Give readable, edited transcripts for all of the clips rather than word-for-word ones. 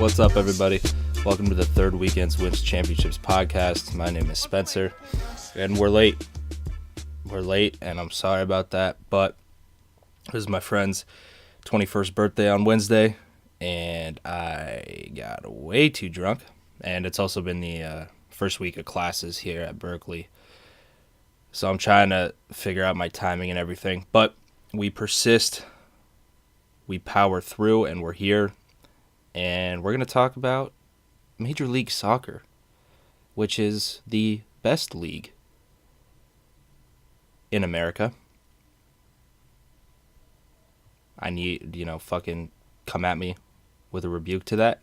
What's up, everybody? Welcome to the Third Weekend's Wins Championships podcast. My name is Spencer, and we're late. And I'm sorry about that, but this is my friend's 21st birthday on Wednesday, and I got way too drunk, and it's also been the first week of classes here at Berkeley, so I'm trying to figure out my timing and everything, but we persist, we power through, and we're here, and we're going to talk about Major League Soccer, which is the best league in America. I need, fucking come at me with a rebuke to that.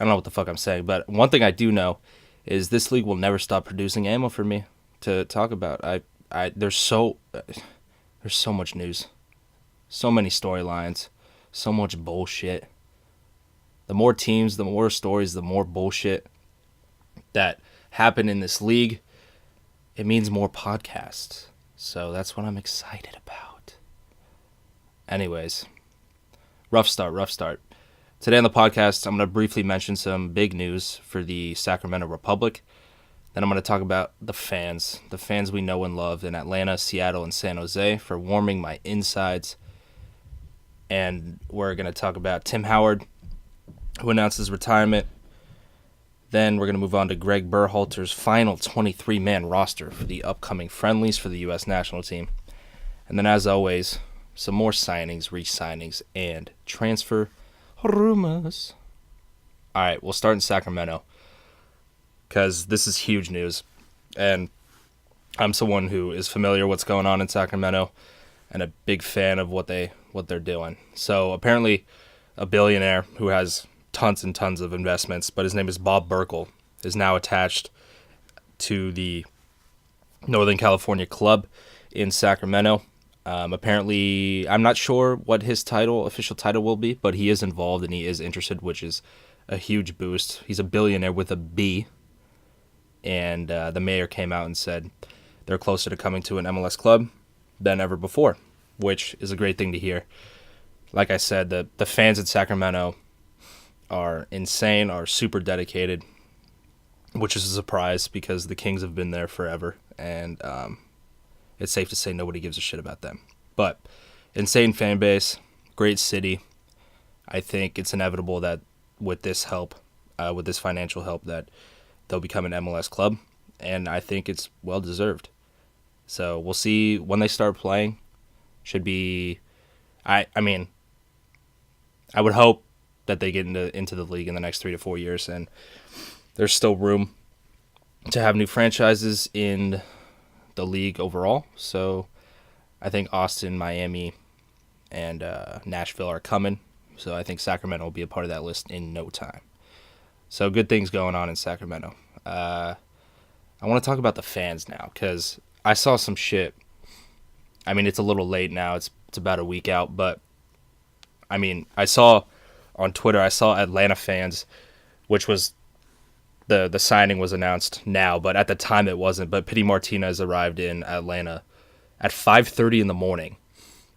I don't know what the fuck I'm saying, but one thing I do know is this league will never stop producing ammo for me to talk about. There's so much news, so many storylines, so much bullshit. The more teams, the more stories, the more bullshit that happen in this league, it means more podcasts. So that's what I'm excited about. Anyways, rough start. Today on the podcast, I'm going to briefly mention some big news for the Sacramento Republic. Then I'm going to talk about the fans we know and love in Atlanta, Seattle, and San Jose for warming my insides. And we're going to talk about Tim Howard, who announced his retirement. Then we're going to move on to Greg Berhalter's final 23-man roster for the upcoming friendlies for the U.S. national team. And then, as always, some more signings, re-signings, and transfer rumors. All right, we'll start in Sacramento because this is huge news. And I'm someone who is familiar with what's going on in Sacramento and a big fan of what they're doing. So apparently a billionaire who has tons and tons of investments, but his name is Bob Burkle, is now attached to the Northern California club in Sacramento. Apparently, I'm not sure what his official title will be, but he is involved and he is interested, which is a huge boost. He's a billionaire with a B, and the mayor came out and said they're closer to coming to an MLS club than ever before, which is a great thing to hear. Like I said, the fans in Sacramento are insane, are super dedicated, which is a surprise because the Kings have been there forever, and it's safe to say nobody gives a shit about them. But insane fan base, great city. I think it's inevitable that with this help, with this financial help, that they'll become an MLS club, and I think it's well deserved. So we'll see when they start playing. Should be, I mean, I would hope that they get into the league in the next 3 to 4 years, and there's still room to have new franchises in the league overall. So I think Austin, Miami, and Nashville are coming. So I think Sacramento will be a part of that list in no time. So good things going on in Sacramento. I want to talk about the fans now because I saw some shit. I mean, it's a little late now. It's about a week out, but I mean, I saw on Twitter, I saw Atlanta fans, which was the signing was announced now, but at the time it wasn't. But Pity Martinez arrived in Atlanta at 5:30 in the morning,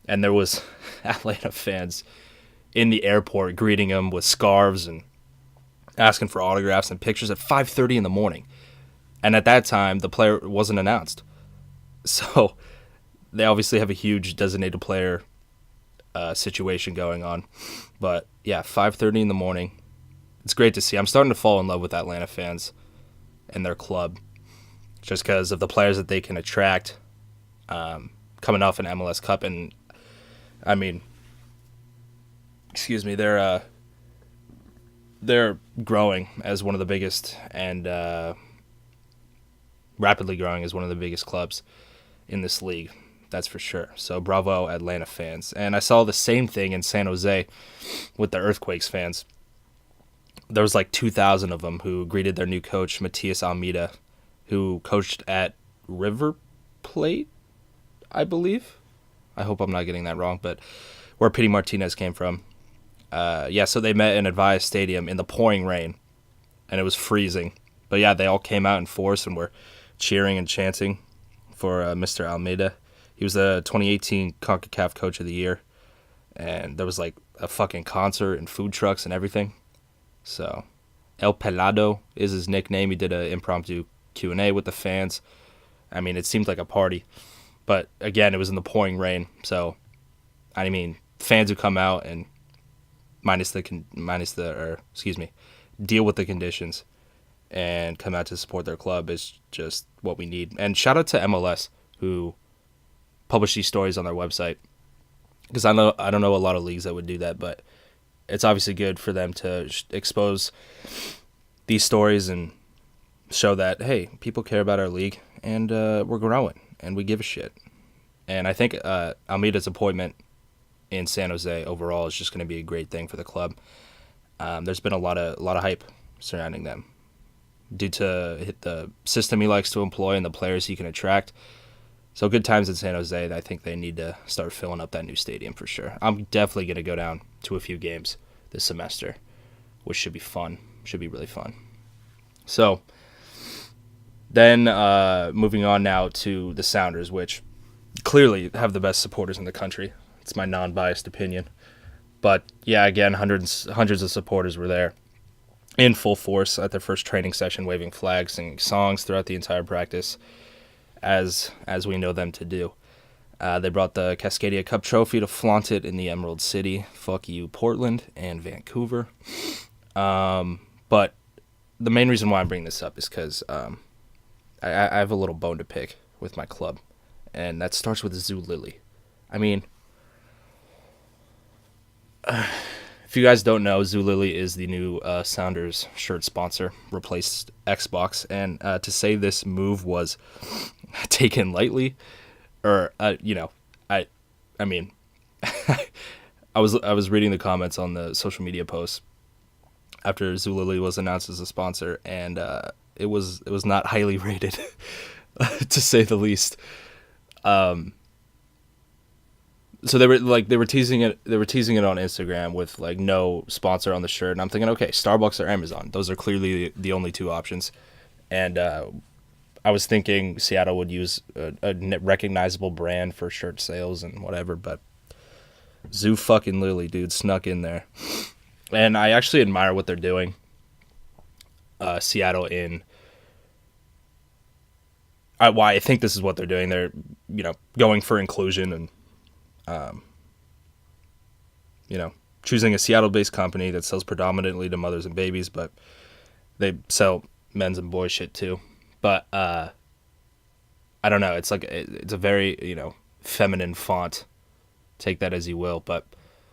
and there was Atlanta fans in the airport greeting him with scarves and asking for autographs and pictures at 5:30 in the morning. And at that time, the player wasn't announced. So they obviously have a huge designated player situation going on. But yeah, 5:30 in the morning. It's great to see. I'm starting to fall in love with Atlanta fans and their club just because of the players that they can attract coming off an MLS Cup. And I mean, they're growing as one of the biggest and rapidly growing as one of the biggest clubs in this league. That's for sure. So bravo, Atlanta fans. And I saw the same thing in San Jose with the Earthquakes fans. There was like 2,000 of them who greeted their new coach, Matias Almeida, who coached at River Plate, I believe. I hope I'm not getting that wrong, but where Pity Martinez came from. So they met in Advice Stadium in the pouring rain, and it was freezing. But yeah, they all came out in force and were cheering and chanting for Mr. Almeida. He was the 2018 CONCACAF Coach of the Year, and there was like a fucking concert and food trucks and everything. So El Pelado is his nickname. He did an impromptu Q&A with the fans. I mean, it seemed like a party. But again, it was in the pouring rain. So, I mean, fans who come out and deal with the conditions and come out to support their club is just what we need. And shout out to MLS who publish these stories on their website, because I don't know a lot of leagues that would do that, but it's obviously good for them to expose these stories and show that, hey, people care about our league and we're growing and we give a shit. And I think Almeida's appointment in San Jose overall is just going to be a great thing for the club. There's been a lot of hype surrounding them due to the system he likes to employ and the players he can attract. So good times in San Jose. I think they need to start filling up that new stadium for sure. I'm definitely going to go down to a few games this semester, which should be fun. Should be really fun. So then moving on now to the Sounders, which clearly have the best supporters in the country. It's my non-biased opinion. But yeah, again, hundreds of supporters were there in full force at their first training session, waving flags, singing songs throughout the entire practice, as we know them to do. They brought the Cascadia Cup trophy to flaunt it in the Emerald City. Fuck you, Portland and Vancouver. But the main reason why I'm bringing this up is because I have a little bone to pick with my club, and that starts with Zulily. I mean, if you guys don't know, Zulily is the new Sounders shirt sponsor, replaced Xbox, and to say this move was taken lightly, or I mean, I was reading the comments on the social media posts after Zulily was announced as a sponsor, and it was not highly rated, to say the least. So they were teasing it on Instagram with like no sponsor on the shirt, and I'm thinking, okay, Starbucks or Amazon, those are clearly the only two options. And I was thinking Seattle would use a recognizable brand for shirt sales and whatever, but Zoo fucking Lily, dude, snuck in there. And I actually admire what they're doing. Seattle in why I think this is what they're doing. They're, going for inclusion and choosing a Seattle-based company that sells predominantly to mothers and babies, but they sell men's and boys shit too. But I don't know. It's it's a very feminine font. Take that as you will. But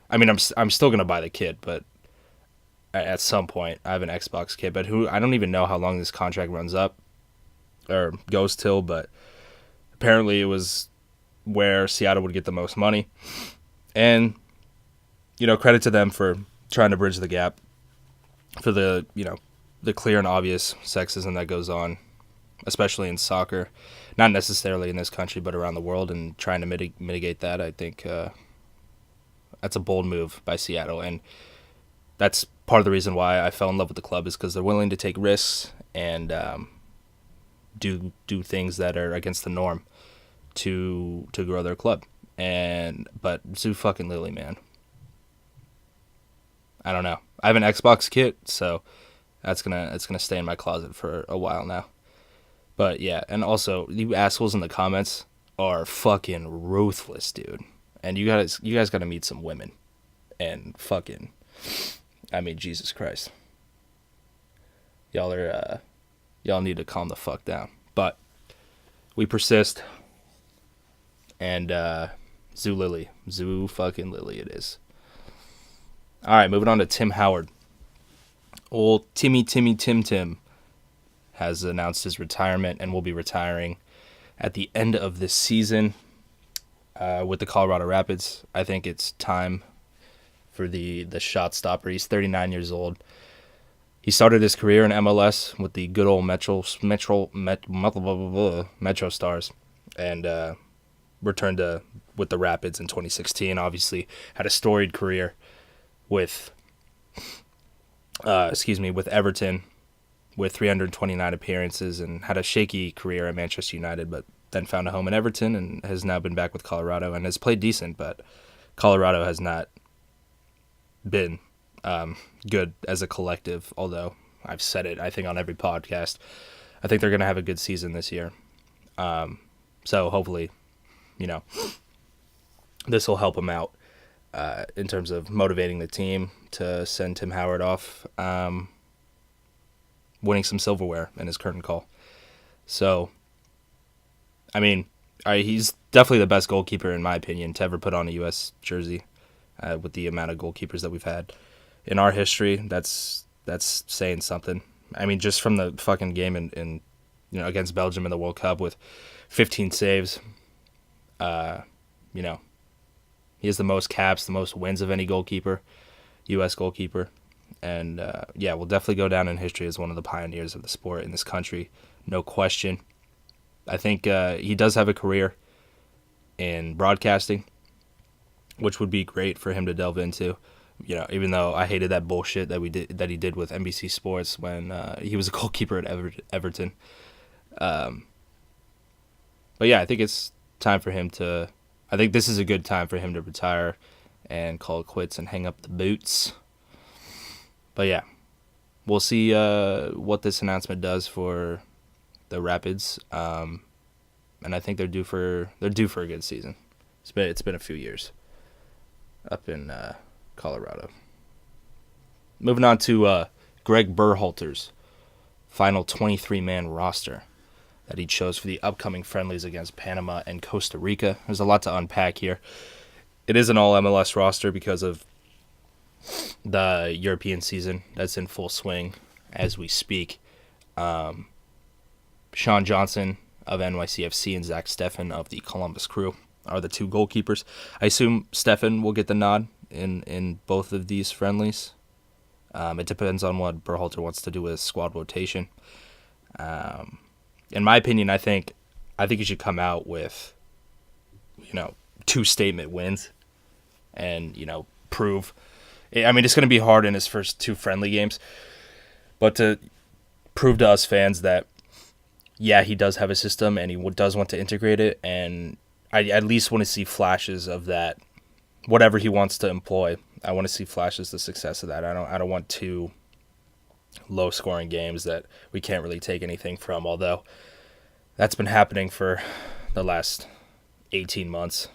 I mean, I'm still gonna buy the kit, but at some point I have an Xbox kit. But I don't even know how long this contract runs up or goes till. But apparently it was where Seattle would get the most money, and credit to them for trying to bridge the gap for the clear and obvious sexism that goes on, especially in soccer, not necessarily in this country but around the world, and trying to mitigate that. I think that's a bold move by Seattle, and that's part of the reason why I fell in love with the club, is because they're willing to take risks and do things that are against the norm to grow their club. But Zoo fucking Lily, man. I don't know. I have an Xbox kit, so it's gonna stay in my closet for a while now. But yeah, and also you assholes in the comments are fucking ruthless, dude. And you guys gotta meet some women. And fucking, I mean, Jesus Christ. Y'all need to calm the fuck down. But we persist. And Zoo fucking Lily it is. All right, moving on to Tim Howard. Old Tim has announced his retirement and will be retiring at the end of this season with the Colorado Rapids. I think it's time for the shot stopper. He's 39 years old. He started his career in MLS with the good old Metro Stars, and returned with the Rapids in 2016. Obviously, had a storied career with Everton, with 329 appearances, and had a shaky career at Manchester United, but then found a home in Everton and has now been back with Colorado and has played decent, but Colorado has not been good as a collective, although I've said it, I think, on every podcast. I think they're going to have a good season this year. So hopefully, this will help them out in terms of motivating the team to send Tim Howard off, winning some silverware in his curtain call. So, I mean, he's definitely the best goalkeeper, in my opinion, to ever put on a U.S. jersey with the amount of goalkeepers that we've had in our history. That's saying something. I mean, just from the fucking game in against Belgium in the World Cup with 15 saves, he has the most caps, the most wins of any goalkeeper, U.S. goalkeeper. And, will definitely go down in history as one of the pioneers of the sport in this country. No question. I think he does have a career in broadcasting, which would be great for him to delve into. Even though I hated that bullshit that he did with NBC Sports when he was a goalkeeper at Everton. But yeah, I think it's time for him to. I think this is a good time for him to retire and call it quits and hang up the boots. But yeah, we'll see what this announcement does for the Rapids, and I think they're due for a good season. It's been a few years up in Colorado. Moving on to Greg Berhalter's final 23-man roster that he chose for the upcoming friendlies against Panama and Costa Rica. There's a lot to unpack here. It is an all-MLS roster because of the European season that's in full swing as we speak. Sean Johnson of NYCFC and Zach Steffen of the Columbus Crew are the two goalkeepers. I assume Steffen will get the nod in both of these friendlies. It depends on what Berhalter wants to do with squad rotation. In my opinion, I think he should come out with, 2 statement wins and, prove. I mean, it's going to be hard in his first 2 friendly games, but to prove to us fans that, yeah, he does have a system and he does want to integrate it, and I at least want to see flashes of that. Whatever he wants to employ, I want to see flashes of success of that. I don't want 2 low-scoring games that we can't really take anything from, although that's been happening for the last 18 months,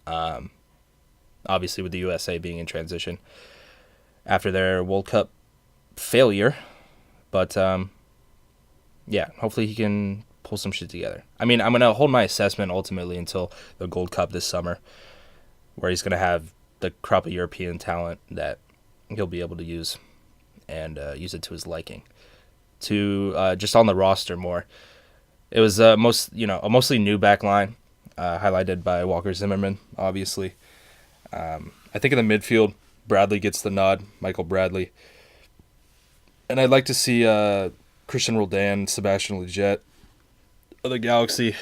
obviously with the USA being in transition after their World Cup failure. But, hopefully he can pull some shit together. I mean, I'm going to hold my assessment ultimately until the Gold Cup this summer, where he's going to have the crop of European talent that he'll be able to use and use it to his liking. To just on the roster more, it was a mostly new back line, highlighted by Walker Zimmerman, obviously. I think in the midfield, Bradley gets the nod, Michael Bradley. And I'd like to see Christian Roldan, Sebastian Lletget of the Galaxy.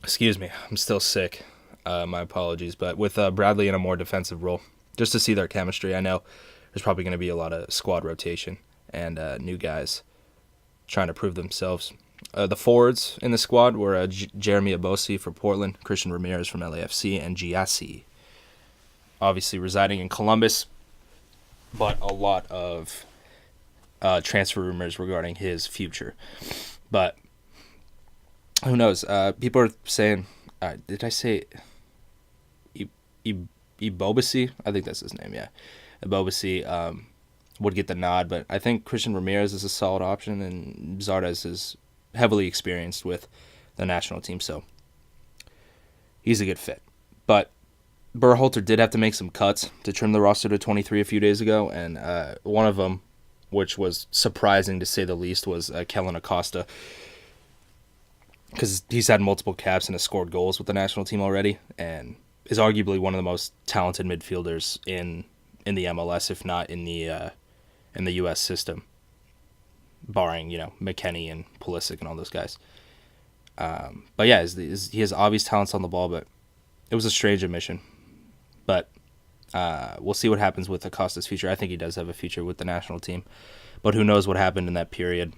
Excuse me, I'm still sick. My apologies. But with Bradley in a more defensive role, just to see their chemistry. I know there's probably going to be a lot of squad rotation and new guys trying to prove themselves. The forwards in the squad were Jeremy Abosi for Portland, Christian Ramirez from LAFC, and Giassi, obviously residing in Columbus, but a lot of transfer rumors regarding his future. But who knows? People are saying, did I say Ibobasi? I think that's his name, yeah. Ibobasi would get the nod, but I think Christian Ramirez is a solid option, and Zardes is heavily experienced with the national team, so he's a good fit. But Berhalter did have to make some cuts to trim the roster to 23 a few days ago, and one of them, which was surprising to say the least, was Kellen Acosta, because he's had multiple caps and has scored goals with the national team already, and is arguably one of the most talented midfielders in the MLS, if not in the U.S. system, barring McKennie and Pulisic and all those guys. But yeah, he has obvious talents on the ball, but it was a strange omission. But we'll see what happens with Acosta's future. I think he does have a future with the national team, but who knows what happened in that period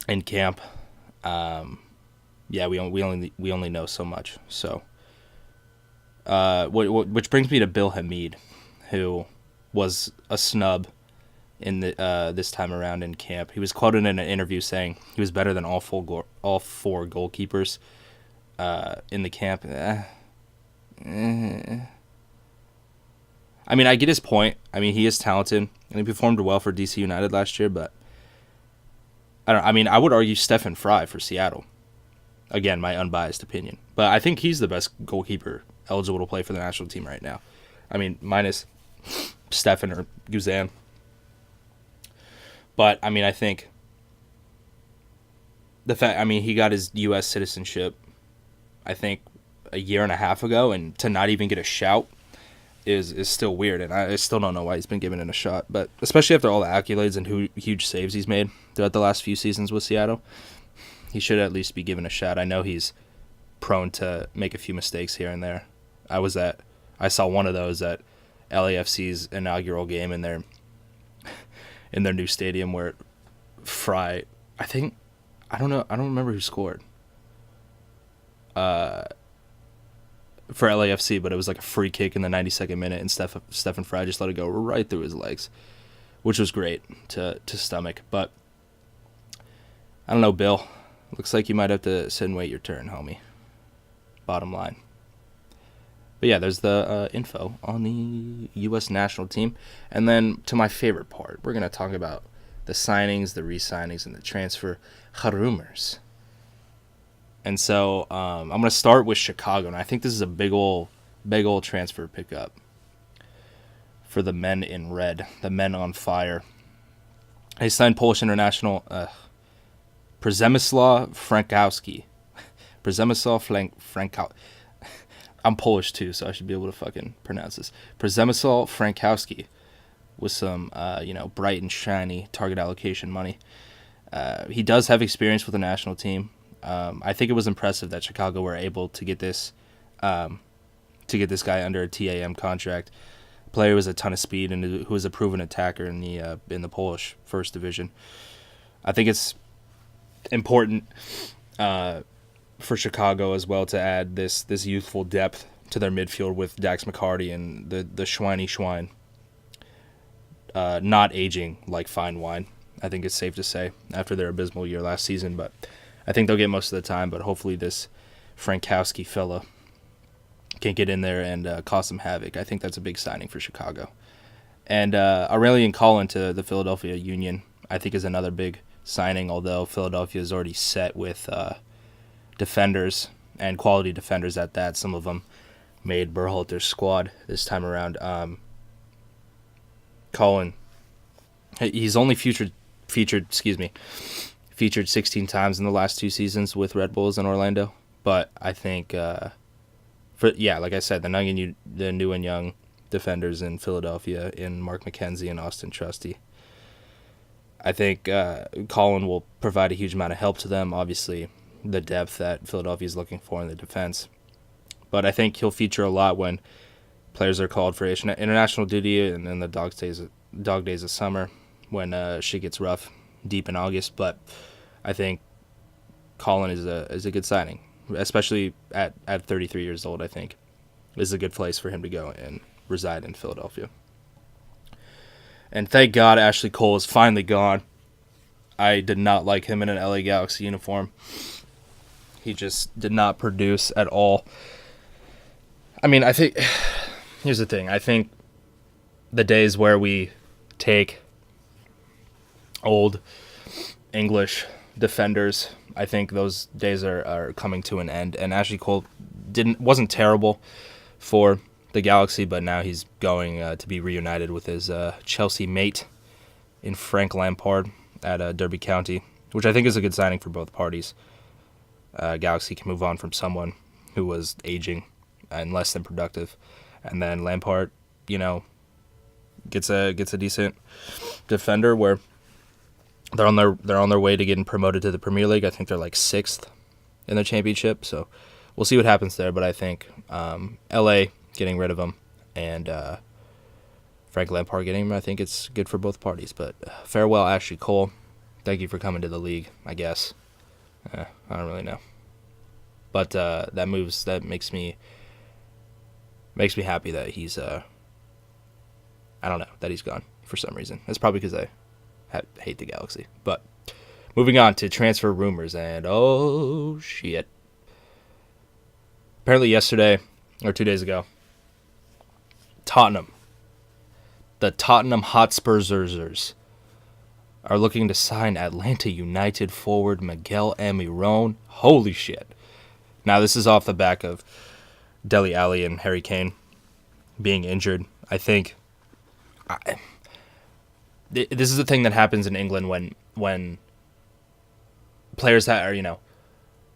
in camp. We only know so much. So, which brings me to Bill Hamid, who was a snub in the this time around in camp. He was quoted in an interview saying he was better than all four goalkeepers in the camp. I mean, I get his point. I mean, he is talented, and he performed well for DC United last year, but I would argue Stephen Fry for Seattle. Again, my unbiased opinion. But I think he's the best goalkeeper eligible to play for the national team right now. I mean, minus Stefan or Guzan. But, I mean, I think he got his U.S. citizenship, I think, a year and a half ago, and to not even get a shout is still weird, and I still don't know why he's been given it a shot. But especially after all the accolades and huge saves he's made throughout the last few seasons with Seattle, he should at least be given a shot. I know he's prone to make a few mistakes here and there. I saw one of those at LAFC's inaugural game in their new stadium where Fry, I don't remember who scored for LAFC, but it was like a free kick in the 92nd minute, and Stephen Fry just let it go right through his legs, which was great to stomach. But I don't know, Bill. Looks like you might have to sit and wait your turn, homie. Bottom line. But yeah, there's the info on the U.S. national team. And then to my favorite part, we're going to talk about the signings, the re-signings, and the transfer rumors. And so I'm going to start with Chicago. And I think this is a big old transfer pickup for the men in red, the men on fire. They signed Polish international Przemysław Frankowski. Przemysław Frankowski. I'm Polish too, so I should be able to fucking pronounce this. Przemysław Frankowski with some, bright and shiny target allocation money. He does have experience with the national team. I think it was impressive that Chicago were able to get this guy under a TAM contract. Player with a ton of speed and who is a proven attacker in the Polish first division. I think it's important for Chicago as well to add this youthful depth to their midfield with Dax McCarty and the Schweiny Schwein. Not aging like fine wine, I think it's safe to say, after their abysmal year last season. But I think they'll get most of the time, but hopefully this Frankowski fella can get in there and cause some havoc. I think that's a big signing for Chicago. And Aurelian Collin to the Philadelphia Union, I think, is another big signing, although Philadelphia is already set with defenders and quality defenders at that. Some of them made Berhalter's squad this time around. Collin, he's only featured 16 times in the last 2 seasons with Red Bulls and Orlando, but I think like I said, the new and young defenders in Philadelphia in Mark McKenzie and Austin Trusty, I think Collin will provide a huge amount of help to them. Obviously, the depth that Philadelphia is looking for in the defense, but I think he'll feature a lot when players are called for international duty and then the dog days of summer when shit gets rough deep in August. But I think Collin is a good signing, especially at 33 years old. I think this is a good place for him to go and reside in Philadelphia. And thank God Ashley Cole is finally gone. I did not like him in an LA Galaxy uniform. He just did not produce at all. I mean, I think here's the thing. I think the days where we take old English defenders, I think those days are coming to an end. And Ashley Cole wasn't terrible for the Galaxy, but now he's going to be reunited with his Chelsea mate in Frank Lampard at Derby County, which I think is a good signing for both parties. Galaxy can move on from someone who was aging and less than productive, and then Lampard, gets a decent defender where they're on their way to getting promoted to the Premier League. I think they're like 6th in the championship, so we'll see what happens there. But I think LA getting rid of him and Frank Lampard getting him, I think it's good for both parties. But farewell, Ashley Cole. Thank you for coming to the league, I guess. I don't really know. But that makes me happy that he's I don't know that he's gone for some reason. That's probably because I hate the Galaxy. But moving on to transfer rumors, and oh shit. Apparently yesterday, or 2 days ago, the Tottenham Hotspurs are looking to sign Atlanta United forward Miguel Almiron. Holy shit. Now, this is off the back of Dele Alli and Harry Kane being injured. I think this is the thing that happens in England when players that are,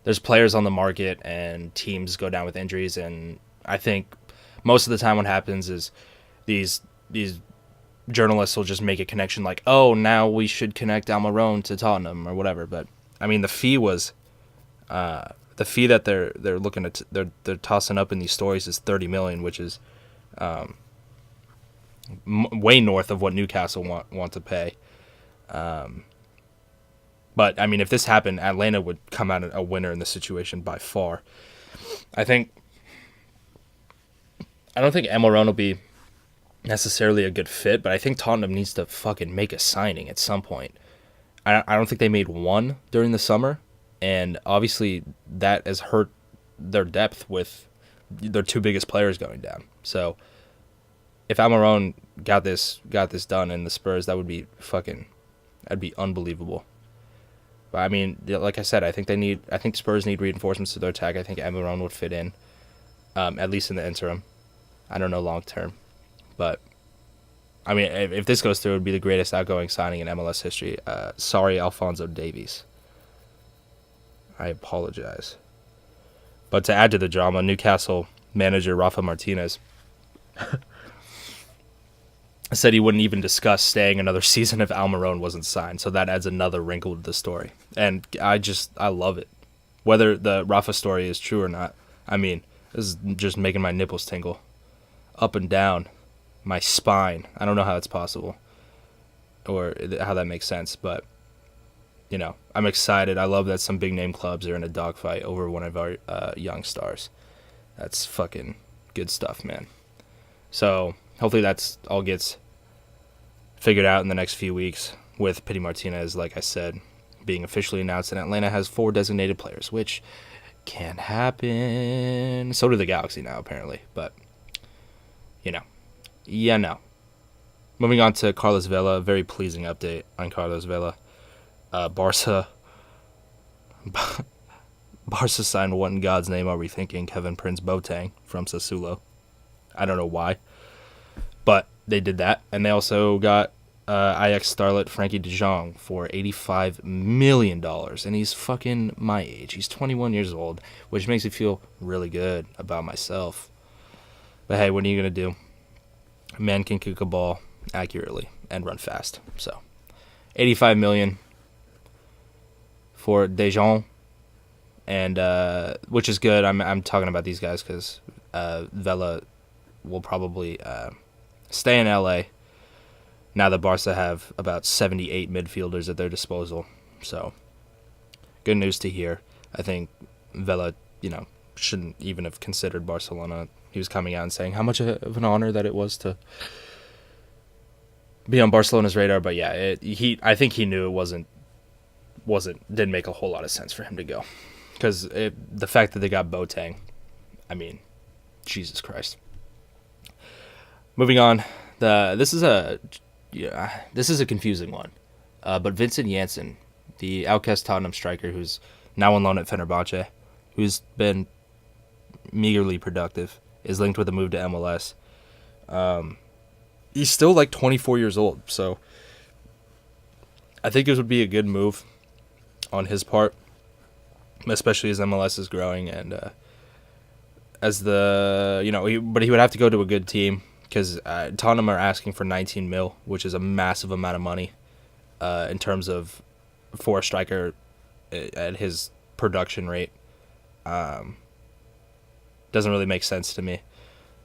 there's players on the market and teams go down with injuries, and I think most of the time what happens is these journalists will just make a connection like, oh, now we should connect Almiron to Tottenham or whatever. But I mean, the fee that they're looking at, they're tossing up in these stories is 30 million, which is way north of what Newcastle want to pay. But I mean, if this happened, Atlanta would come out a winner in this situation by far. I don't think Almiron will be necessarily a good fit, but I think Tottenham needs to fucking make a signing at some point. I don't think they made one during the summer, and obviously that has hurt their depth with their two biggest players going down. So if Almiron got this done in the Spurs, that'd be unbelievable. But I mean, like I said, I think Spurs need reinforcements to their attack. I think Almiron would fit in, at least in the interim. I don't know long term. But, I mean, if this goes through, it would be the greatest outgoing signing in MLS history. Sorry, Alphonso Davies. I apologize. But to add to the drama, Newcastle manager Rafa Martinez said he wouldn't even discuss staying another season if Almiron wasn't signed. So that adds another wrinkle to the story. And I love it. Whether the Rafa story is true or not, I mean, this is just making my nipples tingle. Up and down. My spine. I don't know how it's possible or how that makes sense, but, I'm excited. I love that some big-name clubs are in a dogfight over one of our young stars. That's fucking good stuff, man. So hopefully that's all gets figured out in the next few weeks with Pity Martinez, like I said, being officially announced, and Atlanta has 4 designated players, which can happen. So do the Galaxy now, apparently, but, Yeah, no. Moving on to Carlos Vela, very pleasing update on Carlos Vela. Barca signed what in God's name are we thinking? Kevin Prince Boateng from Sassuolo. I don't know why, but they did that, and they also got Ajax starlet Frankie de Jong for $85 million, and he's fucking my age. He's 21 years old, which makes me feel really good about myself. But hey, what are you going to do? A man can kick a ball accurately and run fast. So, $85 million for De Jong, and which is good. I'm talking about these guys because Vela will probably stay in LA now that Barca have about 78 midfielders at their disposal. So, good news to hear. I think Vela, shouldn't even have considered Barcelona. He was coming out and saying how much of an honor that it was to be on Barcelona's radar. But yeah, I think he knew it didn't make a whole lot of sense for him to go. Because the fact that they got Boateng, I mean, Jesus Christ. Moving on, this is a confusing one. But Vincent Janssen, the outcast Tottenham striker who's now on loan at Fenerbahce, who's been meagerly productive, is linked with a move to MLS. He's still like 24 years old, so I think this would be a good move on his part, especially as MLS is growing and but he would have to go to a good team because Tottenham are asking for 19 mil, which is a massive amount of money in terms of for a striker at his production rate. Doesn't really make sense to me,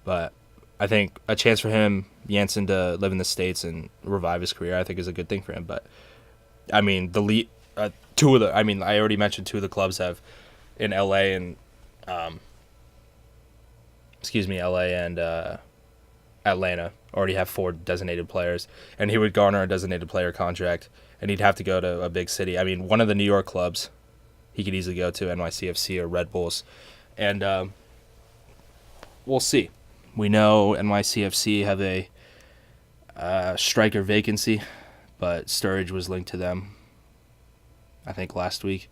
but I think a chance for him, Janssen, to live in the States and revive his career, I think is a good thing for him. But I mean, I already mentioned 2 of the clubs have in LA and Atlanta already have 4 designated players, and he would garner a designated player contract, and he'd have to go to a big city. I mean, one of the New York clubs he could easily go to, NYCFC or Red Bulls, and we'll see. We know NYCFC have a striker vacancy, but Sturridge was linked to them, I think, last week.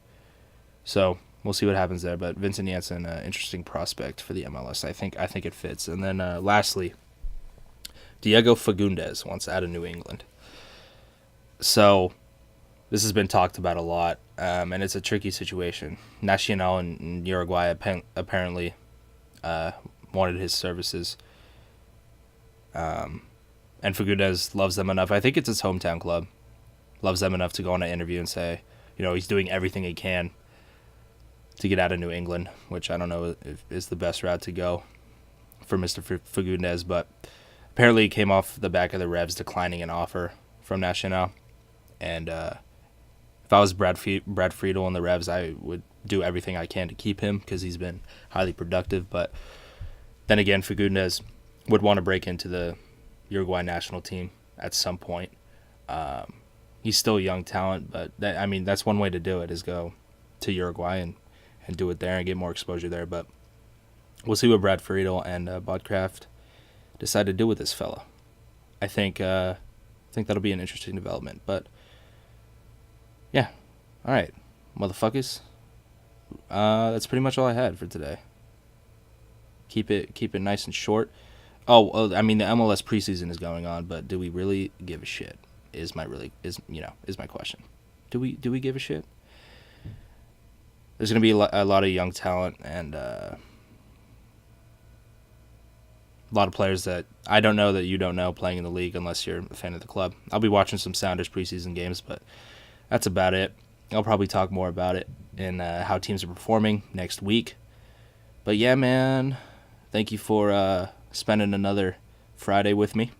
So we'll see what happens there. But Vincent Janssen, interesting prospect for the MLS. I think it fits. And then lastly, Diego Fagundes wants out of New England. So this has been talked about a lot, and it's a tricky situation. Nacional in Uruguay apparently wanted his services. And Fagundes loves them enough. I think it's his hometown club. Loves them enough to go on an interview and say, he's doing everything he can to get out of New England, which I don't know if is the best route to go for Mr. Fagundes. But apparently he came off the back of the Revs declining an offer from Nacional. And if I was Brad Friedel and the Revs, I would do everything I can to keep him because he's been highly productive. But then again, Fagundes would want to break into the Uruguay national team at some point. He's still a young talent, but that's one way to do it, is go to Uruguay and do it there and get more exposure there. But we'll see what Brad Friedel and Bodcraft decide to do with this fella. I think that'll be an interesting development. But yeah, all right, motherfuckers. That's pretty much all I had for today. Keep it nice and short. Oh, the MLS preseason is going on, but do we really give a shit? Is my question. Do we give a shit? There's going to be a lot of young talent and a lot of players that I don't know that you don't know playing in the league unless you're a fan of the club. I'll be watching some Sounders preseason games, but that's about it. I'll probably talk more about it and how teams are performing next week. But yeah, man, thank you for spending another Friday with me,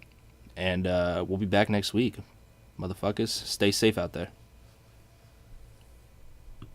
and we'll be back next week. Motherfuckers, stay safe out there.